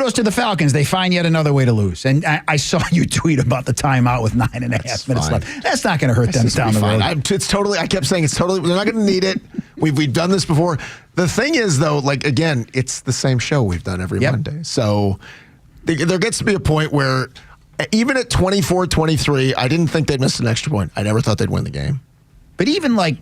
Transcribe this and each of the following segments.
kudos to the Falcons. They find yet another way to lose. And I saw you tweet about the timeout with 9.5 minutes left. That's not going to hurt them down the road. I kept saying it's totally, they're not going to need it. We've done this before. The thing is, though, like, again, it's the same show we've done every Monday. So there gets to be a point where even at 24-23, I didn't think they'd miss an extra point. I never thought they'd win the game. But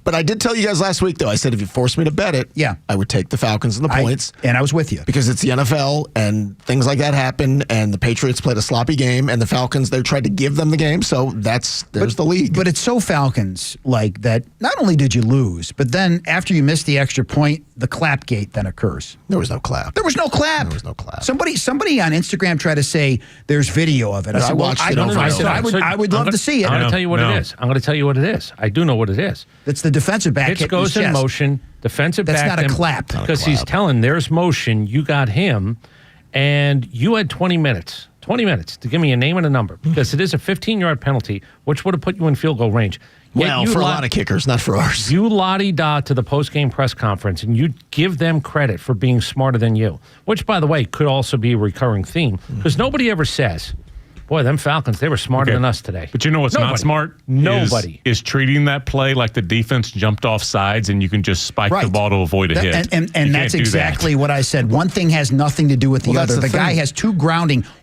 but I did tell you guys last week, though, I said if you forced me to bet it, I would take the Falcons and the points. And I was with you. Because it's the NFL and things like that happen, and the Patriots played a sloppy game, and the Falcons, they tried to give them the game, so there's the league. But it's so Falcons like that not only did you lose, but then after you miss the extra point, the clap gate then occurs. There was no clap. There was no clap. There was no clap. Somebody on Instagram tried to say there's video of it. I watched it over. I would love to see it. I'm going to tell you what it is. I'm going to tell you what it is. I do know what it is. It's the defensive back. Pitch goes in motion. Defensive back. That's not a clap. Because he's telling there's motion. You got him, and you had 20 minutes. 20 minutes to give me a name and a number, because it is a 15-yard penalty, which would have put you in field goal range. Well, for a lot of kickers, not for ours. You la-di-da to the post-game press conference, and you give them credit for being smarter than you, which, by the way, could also be a recurring theme, because nobody ever says, boy, them Falcons, they were smarter than us today. But you know what's not smart? Nobody. Is treating that play like the defense jumped off sides and you can just spike the ball to avoid a hit. And that's exactly what I said. One thing has nothing to do with the other. The guy has two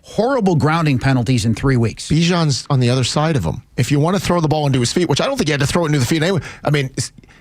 horrible grounding penalties in 3 weeks. Bijan's on the other side of him. If you want to throw the ball into his feet, which I don't think he had to throw it into the feet anyway. I mean,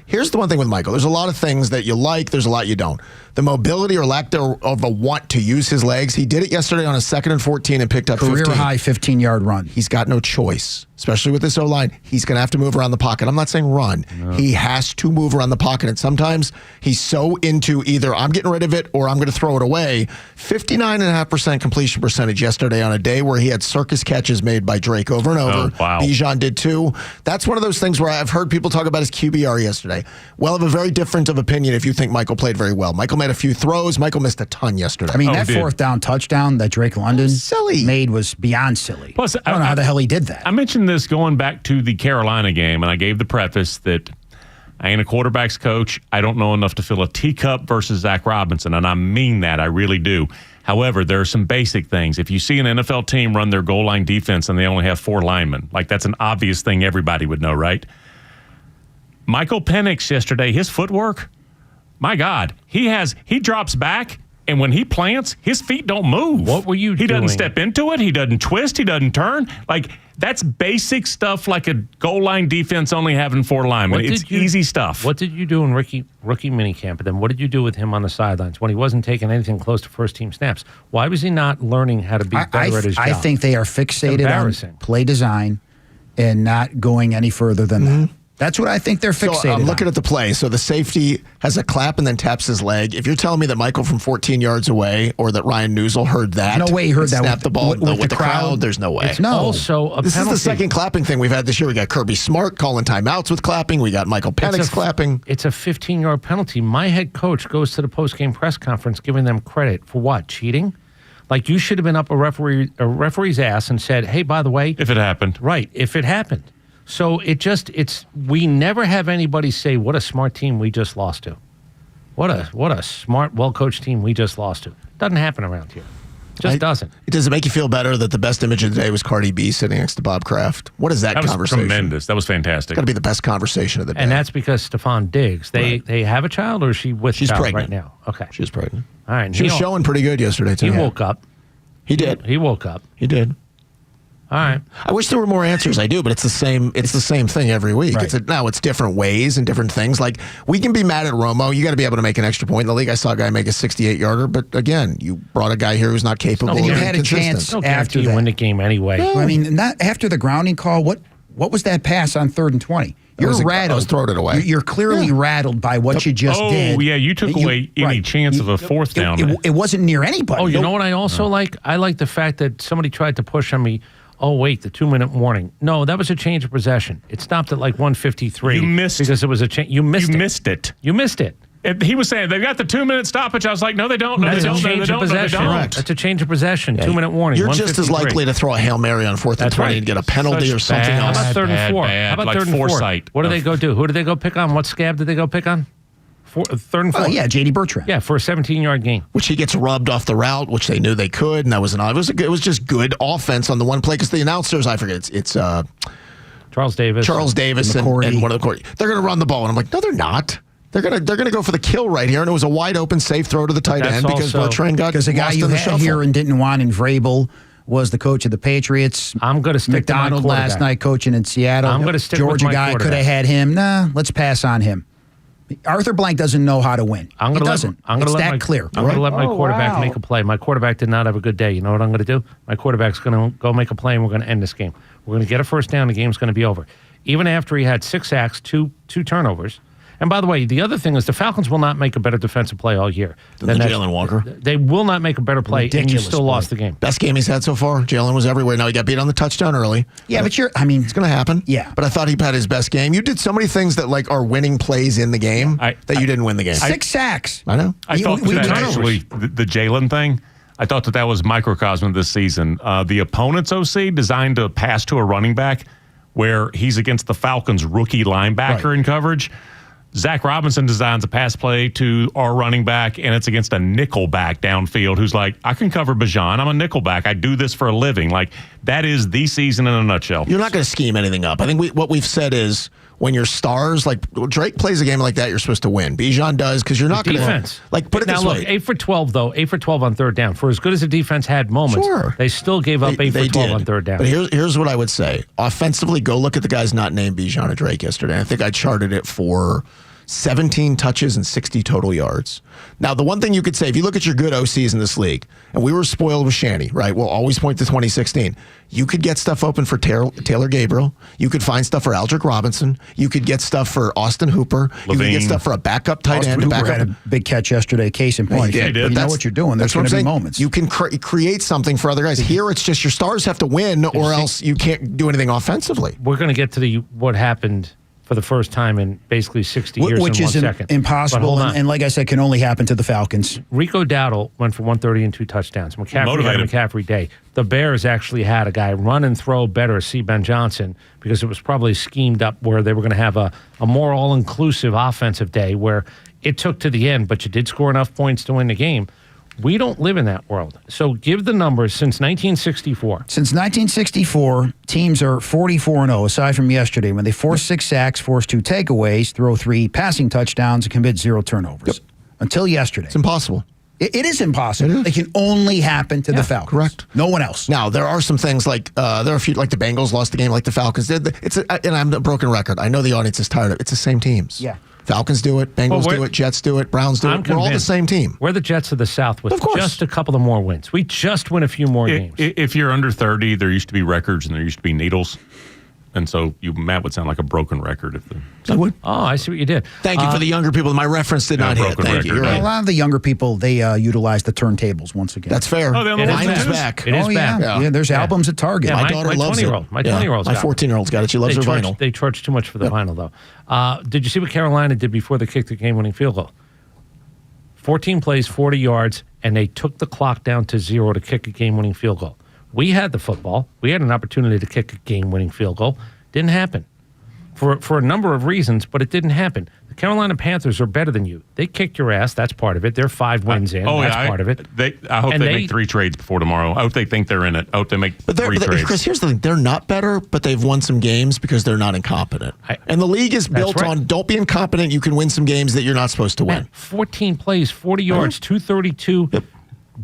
here's the one thing with Michael. There's a lot of things that you like. There's a lot you don't. The mobility or lack of a want to use his legs. He did it yesterday on a 2nd and 14 and picked up 15. Career-high 15-yard run. He's got no choice, especially with this O-line. He's going to have to move around the pocket. I'm not saying run. No. He has to move around the pocket, and sometimes he's so into either I'm getting rid of it or I'm going to throw it away. 59.5% completion percentage yesterday on a day where he had circus catches made by Drake over and over. Oh, wow. Bijan did too. That's one of those things where I've heard people talk about his QBR yesterday. Well, I have a very different of opinion if you think Michael played very well. Michael made a few throws. Michael missed a ton yesterday. I mean, that fourth down touchdown that Drake London made was beyond silly. Plus, I don't know how the hell he did that. I mentioned this going back to the Carolina game, and I gave the preface that I ain't a quarterback's coach. I don't know enough to fill a teacup versus Zach Robinson, and I mean that. I really do. However, there are some basic things. If you see an NFL team run their goal line defense and they only have 4 linemen, like that's an obvious thing everybody would know, right? Michael Penix yesterday, his footwork, my God, he drops back, and when he plants, his feet don't move. What were you doing? He doesn't step into it. He doesn't twist. He doesn't turn. Like, that's basic stuff like a goal line defense only having 4 linemen. It's easy stuff. What did you do in rookie minicamp? And then what did you do with him on the sidelines when he wasn't taking anything close to first-team snaps? Why was he not learning how to be better at his job? I think they are fixated on play design and not going any further than that. That's what I think they're fixated So I'm looking at the play. So the safety has a clap and then taps his leg. If you're telling me that Michael from 14 yards away or that Ryan Newsel heard that. No way he heard that. Snapped the ball with the crowd. There's no way. It's also a This penalty. is the second clapping thing we've had this year. We got Kirby Smart calling timeouts with clapping. We got Michael Penix clapping. It's a 15-yard penalty. My head coach goes to the post-game press conference giving them credit for what? Cheating? Like, you should have been up a referee's ass and said, hey, by the way. If it happened. Right, if it happened. So we never have anybody say, what a smart team we just lost to. What a smart, well-coached team we just lost to. Doesn't happen around here. Just doesn't. Does it make you feel better that the best image of the day was Cardi B sitting next to Bob Kraft? What is that conversation? That was tremendous. That was fantastic. It's got to be the best conversation of the day. And that's because Stephon Diggs. They have a child, or is she with She's child pregnant right now? Okay. She's pregnant. All right. She was showing pretty good yesterday, too. He woke up. He did. He woke up. He did. All right. I wish there were more answers. I do, but it's the same. It's the same thing every week. Right. Now it's different ways and different things. Like, we can be mad at Romo. You got to be able to make an extra point in the league. I saw a guy make a 68-yarder, but again, you brought a guy here who's not capable. Then you of had a chance after you win the game anyway. No. I mean, not after the grounding call. What was that pass on 3rd and 20? You're rattled. I was throwing it away. You're clearly rattled by what you just did. Oh, yeah, you took away any chance of a fourth down. It wasn't near anybody. Oh, you know what I also like? I like the fact that somebody tried to push on me. Oh, wait, the 2-minute warning. No, that was a change of possession. It stopped at like 1:53. You missed because it was a change. You missed it. You missed it. He was saying they've got the 2-minute stoppage. I was like, no, they don't. That's a change of possession. That's a change of possession. 2-minute warning. You're just as likely to throw a Hail Mary on 4th and 20 and get a penalty or something else. How about 3rd and 4? How about 3rd and 4? What do they go do? Who do they go pick on? What scab did they go pick on? Third and 4. Yeah, J.D. Bertrand. Yeah, for a 17-yard gain. Which he gets rubbed off the route, which they knew they could, and that was it was just good offense on the one play because the announcers, I forget, it's Charles Davis and one of the court. They're going to run the ball, and I'm like, no, they're not. They're gonna go for the kill right here, and it was a wide open safe throw to the tight end because Bertrand got because the guy you had here and didn't want in Vrabel was the coach of the Patriots. I'm going to stick McDonald to my last night coaching in Seattle. I'm going to stick Georgia with my guy could have had him. Nah, let's pass on him. Arthur Blank doesn't know how to win. He doesn't. It's that clear. I'm going to let my quarterback make a play. My quarterback did not have a good day. You know what I'm going to do? My quarterback's going to go make a play, and we're going to end this game. We're going to get a first down. The game's going to be over. Even after he had 6 sacks, two turnovers. And by the way, the other thing is the Falcons will not make a better defensive play all year than Jalen Walker. They will not make a better play, and you still lost the game. Best game he's had so far. Jalen was everywhere. Now he got beat on the touchdown early. Yeah, but it's going to happen. Yeah. But I thought he had his best game. You did so many things that are winning plays in the game that you didn't win the game. 6 sacks. I know. I thought that actually, the Jalen thing, I thought that was microcosm this season. The opponent's OC designed to pass to a running back where he's against the Falcons' rookie linebacker in coverage. Zach Robinson designs a pass play to our running back, and it's against a nickel back downfield who's like, I can cover Bijan. I'm a nickel back. I do this for a living. Like, that is the season in a nutshell. You're not going to scheme anything up. I think what we've said is when your stars, like Drake plays a game like that, you're supposed to win. Bijan does because you're not going to. Defense. Like, put it this way. 8 for 12, though. 8 for 12 on third down. For as good as the defense had moments, they still gave up 8 for 12 on third down. But here's what I would say. Offensively, go look at the guys not named Bijan or Drake yesterday. I think I charted it for 17 touches and 60 total yards. Now, the one thing you could say, if you look at your good OCs in this league, and we were spoiled with Shanny, right? We'll always point to 2016. You could get stuff open for Taylor Gabriel. You could find stuff for Aldrick Robinson. You could get stuff for Austin Hooper. Levine. You could get stuff for a backup tight end. Hooper had a big catch yesterday, case in point. He did. You know what you're doing. There's going to be moments. You can create something for other guys. Here, it's just your stars have to win, or else you can't do anything offensively. We're going to get to what happened for the first time in basically 60 years which in 1 is second. Impossible, and like I said, can only happen to the Falcons. Rico Dowdle went for 130 and 2 touchdowns. McCaffrey had a McCaffrey day. The Bears actually had a guy run and throw better, C. Ben Johnson, because it was probably schemed up where they were going to have a more all-inclusive offensive day where it took to the end, but you did score enough points to win the game. We don't live in that world. So give the numbers since 1964. Since 1964, teams are 44-0, aside from yesterday, when they force 6 sacks, force 2 takeaways, throw 3 passing touchdowns, and commit 0 turnovers. Yep. Until yesterday. It's impossible. It is impossible. It can only happen to the Falcons. Correct. No one else. Now, there are some things like, there are a few, like the Bengals lost the game like the Falcons did. And I'm a broken record. I know the audience is tired of it. It's the same teams. Yeah. Falcons do it, Bengals do it, Jets do it, Browns do it. We're all the same team. We're the Jets of the South with just a couple of more wins. We just win a few more games. If you're under 30, there used to be records and there used to be needles. And so Matt would sound like a broken record. I would. Oh, I see what you did. Thank you for the younger people. My reference did not hit. Thank you. You're right. A lot of the younger people, they utilize the turntables once again. That's fair. Oh, Mine is back. It is back. Yeah, there's albums at Target. Yeah, my daughter loves it. My 20-year-old's My 14-year-old's got it. She loves her vinyl. They charge too much for the vinyl, though. Did you see what Carolina did before they kicked the game-winning field goal? 14 plays, 40 yards, and they took the clock down to 0 to kick a game-winning field goal. We had the football. We had an opportunity to kick a game-winning field goal. Didn't happen for a number of reasons, but it didn't happen. The Carolina Panthers are better than you. They kicked your ass. That's part of it. They're 5 wins in. That's part of it. I hope they make 3 trades before tomorrow. I hope they think they're in it. I hope they make 3 trades. Chris, here's the thing. They're not better, but they've won some games because they're not incompetent. And the league is built on don't be incompetent. You can win some games that you're not supposed to win. 14 plays, 40 yards, 232. Yep.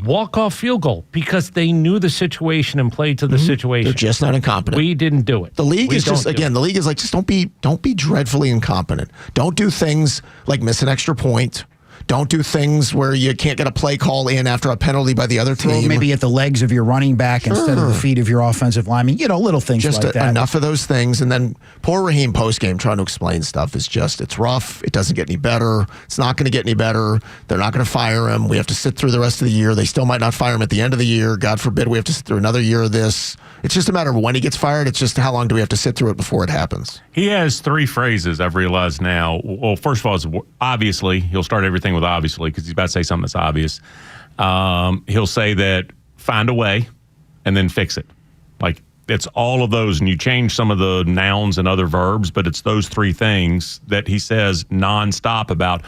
Walk-off field goal because they knew the situation and played to the situation. They're just not incompetent. We didn't do it. The league is just, again, the league is like, just don't be dreadfully incompetent. Don't do things like miss an extra point. Don't do things where you can't get a play call in after a penalty by the other team. Throw maybe at the legs of your running back instead of the feet of your offensive lineman. You know, little things just like that. Enough of those things. And then poor Raheem postgame trying to explain stuff is just, it's rough. It doesn't get any better. It's not going to get any better. They're not going to fire him. We have to sit through the rest of the year. They still might not fire him at the end of the year. God forbid we have to sit through another year of this. It's just a matter of when he gets fired. It's just how long do we have to sit through it before it happens. He has 3 phrases I've realized now. Well, first of all, it's obviously. He'll start everything with obviously because he's about to say something that's obvious. He'll say that find a way and then fix it. Like it's all of those. And you change some of the nouns and other verbs, but it's those 3 things that he says nonstop about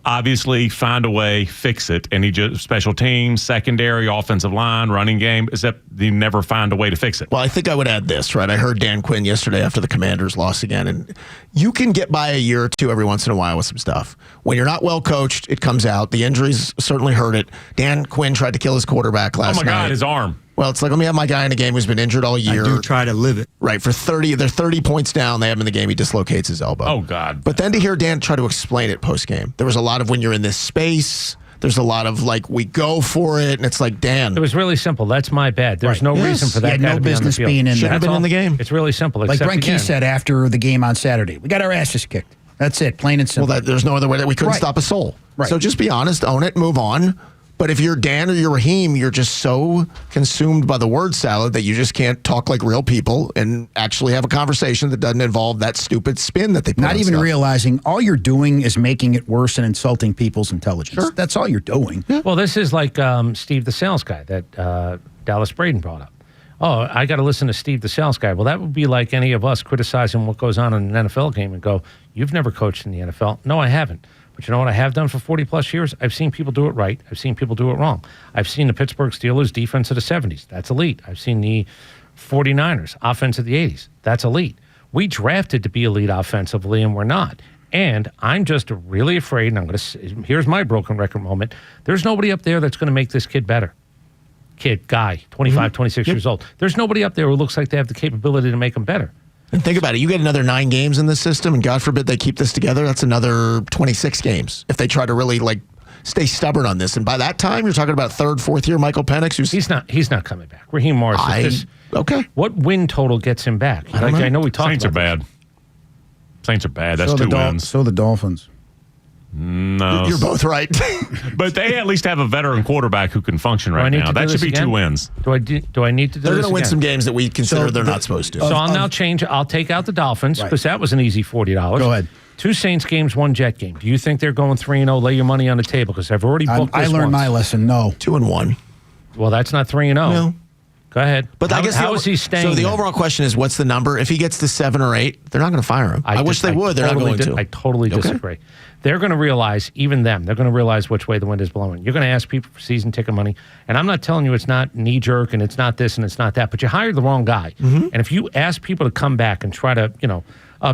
obviously find a way, fix it, and he just special teams, secondary, offensive line, running game, except he never find a way to fix it. Well, I think I would add this, right? I heard Dan Quinn yesterday after the Commanders lost again, and you can get by a year or two every once in a while with some stuff. When you're not well coached, it comes out. The injuries certainly hurt it. Dan Quinn tried to kill his quarterback last night. Oh, my God, his arm. Well, it's like, let me have my guy in a game who's been injured all year. I do try to live it. Right, they're 30 points down. They have him in the game. He dislocates his elbow. Oh, God. But then to hear Dan try to explain it post-game, there was a lot of when you're in this space, there's a lot of like, we go for it, and it's like, Dan. It was really simple. That's my bad. There's no reason for that. He had guy no to be on the business field. being in Shouldn't there. have been in the game. It's really simple. Like except Greinke again, said after the game on Saturday, we got our asses kicked. That's it, plain and simple. Well, there's no other way that we couldn't Right. stop a soul. Right. So just be honest, own it, move on. But if you're Dan or you're Raheem, you're just so consumed by the word salad that you just can't talk like real people and actually have a conversation that doesn't involve that stupid spin that they put Not on even stuff. realizing all you're doing is making it worse and insulting people's intelligence. Sure. That's all you're doing. Well, this is like Steve the sales guy that Dallas Braden brought up. Oh, I got to listen to Steve the sales guy. Well, that would be like any of us criticizing what goes on in an NFL game and go, you've never coached in the NFL. No, I haven't. But you know what I have done for 40-plus years? I've seen people do it right. I've seen people do it wrong. I've seen the Pittsburgh Steelers defense of the 70s. That's elite. I've seen the 49ers offense of the 80s. That's elite. We drafted to be elite offensively, and we're not. And I'm just really afraid, and I'm going to here's my broken record moment. There's nobody up there that's going to make this kid better. Guy, 25, 26 years old. There's nobody up there who looks like they have the capability to make him better. And think about it. You get another 9 games in this system, and God forbid they keep this together, that's another 26 games if they try to really like stay stubborn on this. And by that time, you're talking about 3rd, 4th year Michael Penix. Who's He's not coming back. Raheem Morris is okay. What win total gets him back? I know we talked Saints are about bad. Saints are bad. That's So 2 wins. So the Dolphins. No. You're both right. But they at least have a veteran quarterback who can function right now. That should be 2 wins. Do I need to do They're this going to win again? some games that we consider So they're the- not supposed to. So I'll now change. I'll take out the Dolphins because that was an easy $40. Go ahead. 2 Saints games, 1 Jet game. Do you think they're going 3-0? Lay your money on the table because I've already booked I this learned once. my lesson. No. 2-1. Well, that's not 3-0. No. Go ahead. But I guess how is he staying? So the there? overall question is, what's the number? If he gets to 7 or 8, they're not going to fire him. I wish they would. They're not going to. I totally Okay. disagree. They're going to realize, even them, they're going to realize which way the wind is blowing. You're going to ask people for season ticket money. And I'm not telling you it's not knee jerk and it's not this and it's not that, but you hired the wrong guy. Mm-hmm. And if you ask people to come back and try to,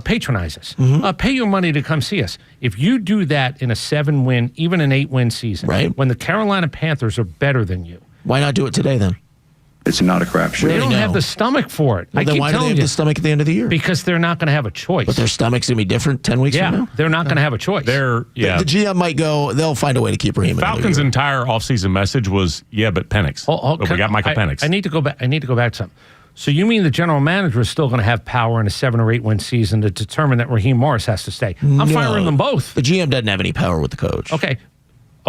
patronize us, pay your money to come see us. If you do that in a 7-win, even an 8-win season, Right. when the Carolina Panthers are better than you, Why not do it today then? It's not a crapshoot. they don't know. have the stomach for it. Well, I then keep why do they telling have you. the stomach at the end of the year? Because they're not going to have a choice. But their stomach's going to be different 10 weeks from Yeah, now? they're not going to have a choice. The GM might go, they'll find a way to keep Raheem another Falcons' year. entire offseason message was, but Penix. But we got Michael Penix. I need to go back. I need to go back to something. So you mean the general manager is still going to have power in a 7 or 8 win season to determine that Raheem Morris has to stay? I'm firing them both. The GM doesn't have any power with the coach. Okay.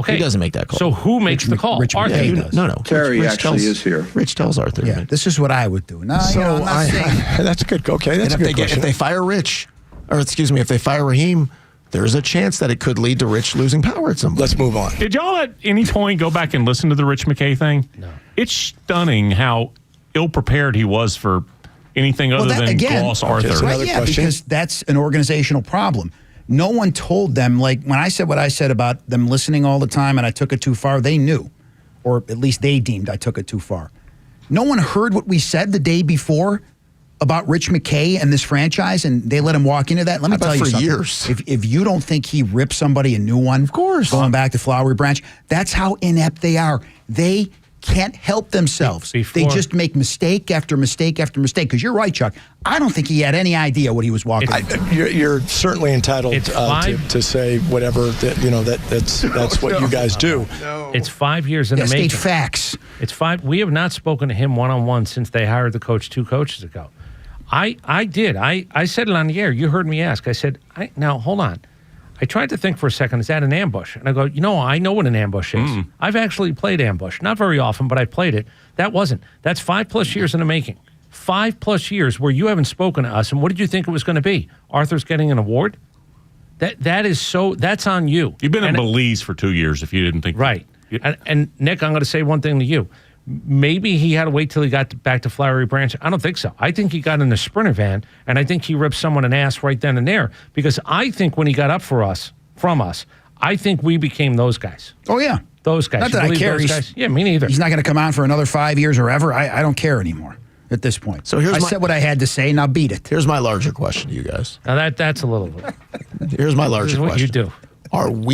He doesn't make that call. So who makes the call? Rich Arthur. McKay does. No. Terry Rich actually is here. Rich tells Arthur. Yeah, this is what I would do. No, So I'm not saying. that's a good. Okay, that's And a if good if question. they fire Rich, or excuse me, if they fire Raheem, there's a chance that it could lead to Rich losing power at some point. Let's move on. Did y'all at any point go back and listen to the Rich McKay thing? No. It's stunning how ill-prepared he was for anything other than gloss Arthur. so Right, Another yeah, question? because that's an organizational problem. No one told them, like when I said what I said about them listening all the time and I took it too far, they knew, or at least they deemed I took it too far. No one heard what we said the day before about Rich McKay and this franchise, and they let him walk into that. Let me I bet tell you for something. years. If you don't think he ripped somebody a new one, of course. going back to Flowery Branch, that's how inept they are. They can't help themselves. They just make mistake after mistake after mistake. Because you're right, Chuck. I don't think he had any idea what he was walking into. You're certainly entitled It's five- to say whatever that's what you guys do. It's 5 years in Yeah, the state making. facts. It's 5. We have not spoken to him one-on-one since they hired the coach 2 coaches ago. I did. I said it on the air. You heard me ask. I said, now, hold on. I tried to think for a second, is that an ambush? And I go, I know what an ambush is. I've actually played ambush. Not very often, but I played it. That wasn't. That's 5+ years in the making. 5+ years where you haven't spoken to us. And what did you think it was going to be? Arthur's getting an award? That's on you. You've been in Belize for 2 years if you didn't think. Right. And Nick, I'm going to say one thing to you. Maybe he had to wait till he got back to Flowery Branch. I don't think so. I think he got in the Sprinter van, and I think he ripped someone an ass right then and there. Because I think when he got up from us, I think we became those guys. Oh, yeah. Those guys. Not You that I believe care. those guys? Yeah, me neither. He's not going to come on for another 5 years or ever. I don't care anymore at this point. So here's I said what I had to say. Now beat it. Here's my larger question to you guys. Now that's a little. Here's my larger This is what question. you do. Are we